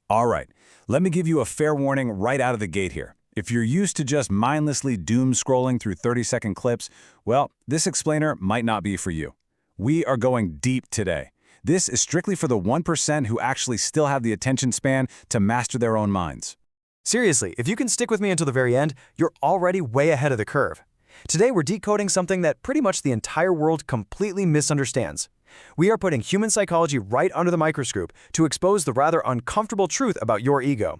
All right, let me give you a fair warning right out of the gate here. If you're used to just mindlessly doom scrolling through 30-second clips, well, this explainer might not be for you. We are going deep today. This is strictly for the 1% who actually still have the attention span to master their own minds. Seriously, if you can stick with me until the very end, you're already way ahead of the curve. Today we're decoding something that pretty much the entire world completely misunderstands. We are putting human psychology right under the microscope to expose the rather uncomfortable truth about your ego.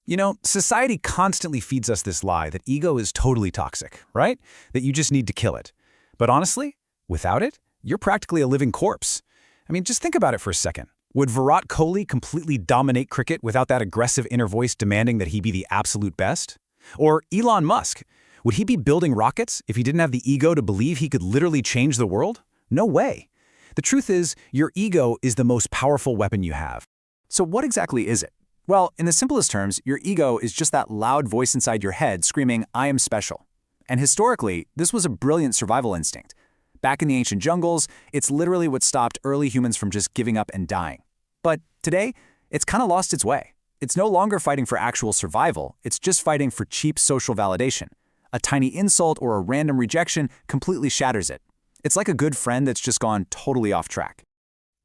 You know, society constantly feeds us this lie that ego is totally toxic, right? That you just need to kill it. But honestly, without it, you're practically a living corpse. I mean, just think about it for a second. Would Virat Kohli completely dominate cricket without that aggressive inner voice demanding that he be the absolute best? Or Elon Musk, would he be building rockets if he didn't have the ego to believe he could literally change the world? No way. The truth is, your ego is the most powerful weapon you have. So what exactly is it? Well, in the simplest terms, your ego is just that loud voice inside your head screaming, "I am special." And historically, this was a brilliant survival instinct. Back in the ancient jungles, it's literally what stopped early humans from just giving up and dying. But today, it's kind of lost its way. It's no longer fighting for actual survival, it's just fighting for cheap social validation. A tiny insult or a random rejection completely shatters it. It's like a good friend that's just gone totally off track.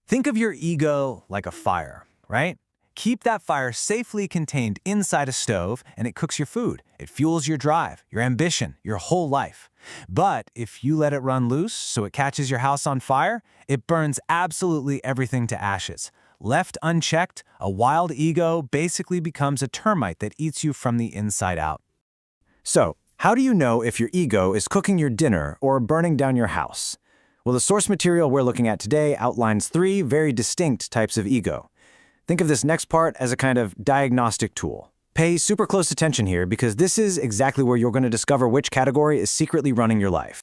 Think of your ego like a fire, right? Keep that fire safely contained inside a stove and it cooks your food. It fuels your drive, your ambition, your whole life. But if you let it run loose so it catches your house on fire, it burns absolutely everything to ashes. Left unchecked, a wild ego basically becomes a termite that eats you from the inside out. So, how do you know if your ego is cooking your dinner or burning down your house? Well, the source material we're looking at today outlines 3 very distinct types of ego. Think of this next part as a kind of diagnostic tool. Pay super close attention here because this is exactly where you're going to discover which category is secretly running your life.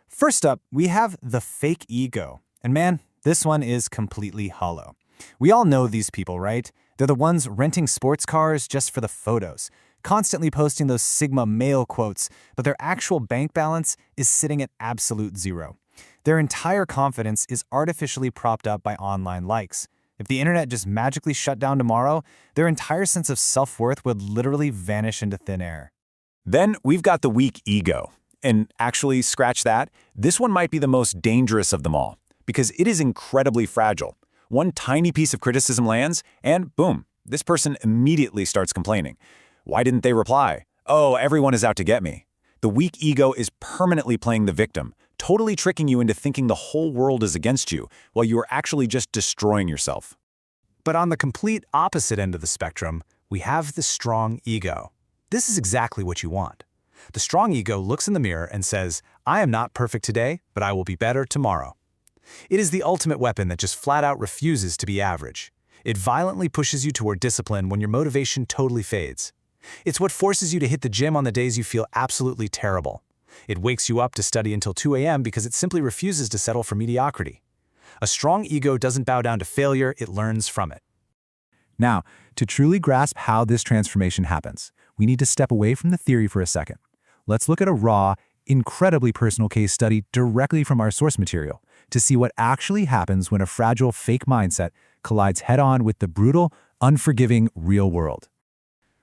First up, we have the fake ego. And man, this one is completely hollow. We all know these people, right? They're the ones renting sports cars just for the photos, constantly posting those Sigma male quotes, but their actual bank balance is sitting at absolute zero. Their entire confidence is artificially propped up by online likes. If the internet just magically shut down tomorrow, their entire sense of self-worth would literally vanish into thin air. Then we've got the weak ego. And actually, scratch that, this one might be the most dangerous of them all, because it is incredibly fragile. One tiny piece of criticism lands, and boom, this person immediately starts complaining. Why didn't they reply? Oh, everyone is out to get me. The weak ego is permanently playing the victim, totally tricking you into thinking the whole world is against you, while you are actually just destroying yourself. But on the complete opposite end of the spectrum, we have the strong ego. This is exactly what you want. The strong ego looks in the mirror and says, "I am not perfect today, but I will be better tomorrow." It is the ultimate weapon that just flat out refuses to be average. It violently pushes you toward discipline when your motivation totally fades. It's what forces you to hit the gym on the days you feel absolutely terrible. It wakes you up to study until 2 a.m. because it simply refuses to settle for mediocrity. A strong ego doesn't bow down to failure, it learns from it. Now, to truly grasp how this transformation happens, we need to step away from the theory for a second. Let's look at a raw, incredibly personal case study directly from our source material to see what actually happens when a fragile fake mindset collides head-on with the brutal, unforgiving real world.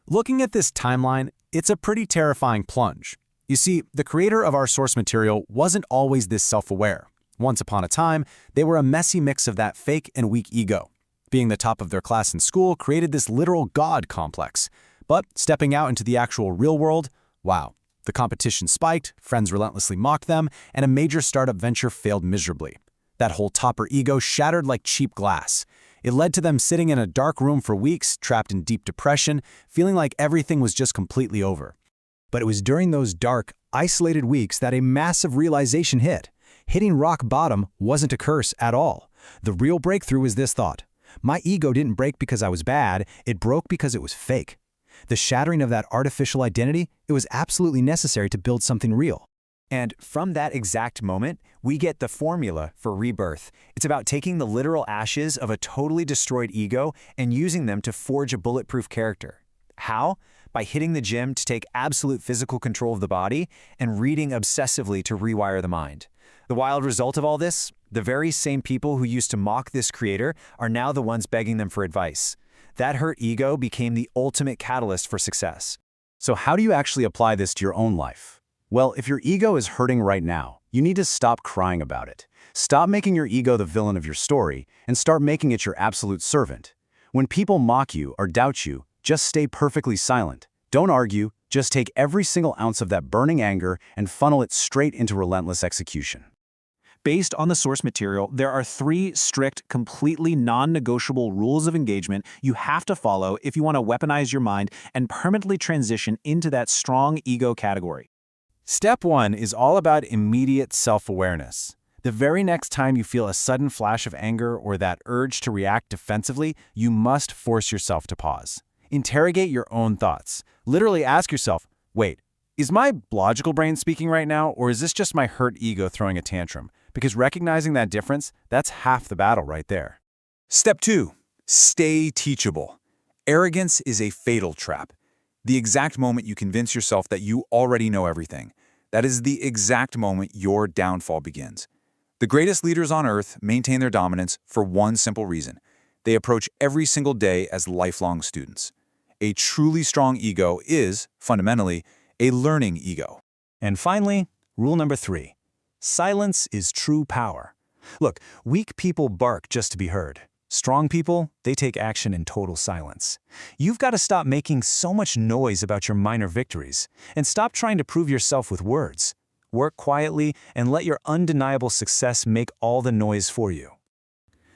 Looking at this timeline, it's a pretty terrifying plunge. You see, the creator of our source material wasn't always this self-aware. Once upon a time, they were a messy mix of that fake and weak ego. Being the top of their class in school created this literal god complex. But stepping out into the actual real world, wow. The competition spiked, friends relentlessly mocked them, and a major startup venture failed miserably. That whole topper ego shattered like cheap glass. It led to them sitting in a dark room for weeks, trapped in deep depression, feeling like everything was just completely over. But it was during those dark, isolated weeks that a massive realization hit. Hitting rock bottom wasn't a curse at all. The real breakthrough was this thought. My ego didn't break because I was bad, it broke because it was fake. The shattering of that artificial identity, it was absolutely necessary to build something real. And from that exact moment, we get the formula for rebirth. It's about taking the literal ashes of a totally destroyed ego and using them to forge a bulletproof character. How? By hitting the gym to take absolute physical control of the body and reading obsessively to rewire the mind. The wild result of all this? The very same people who used to mock this creator are now the ones begging them for advice. That hurt ego became the ultimate catalyst for success. So how do you actually apply this to your own life? Well, if your ego is hurting right now, you need to stop crying about it. Stop making your ego the villain of your story and start making it your absolute servant. When people mock you or doubt you, just stay perfectly silent. Don't argue, just take every single ounce of that burning anger and funnel it straight into relentless execution. Based on the source material, there are 3 strict, completely non-negotiable rules of engagement you have to follow if you want to weaponize your mind and permanently transition into that strong ego category. Step 1 is all about immediate self-awareness. The very next time you feel a sudden flash of anger or that urge to react defensively, you must force yourself to pause. Interrogate your own thoughts. Literally ask yourself, wait, is my logical brain speaking right now, or is this just my hurt ego throwing a tantrum? Because recognizing that difference, that's half the battle right there. Step 2. Stay teachable. Arrogance is a fatal trap. The exact moment you convince yourself that you already know everything, that is the exact moment your downfall begins. The greatest leaders on earth maintain their dominance for one simple reason. They approach every single day as lifelong students. A truly strong ego is, fundamentally, a learning ego. And finally, rule number 3. Silence is true power. Look, weak people bark just to be heard. Strong people, they take action in total silence. You've got to stop making so much noise about your minor victories and stop trying to prove yourself with words. Work quietly and let your undeniable success make all the noise for you.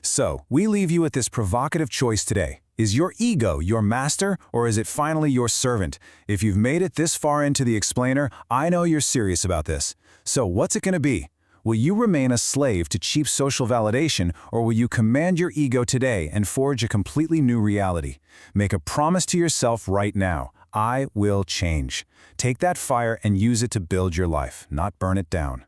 So, we leave you with this provocative choice today. Is your ego your master, or is it finally your servant? If you've made it this far into the explainer, I know you're serious about this. So what's it going to be? Will you remain a slave to cheap social validation, or will you command your ego today and forge a completely new reality? Make a promise to yourself right now. I will change. Take that fire and use it to build your life, not burn it down.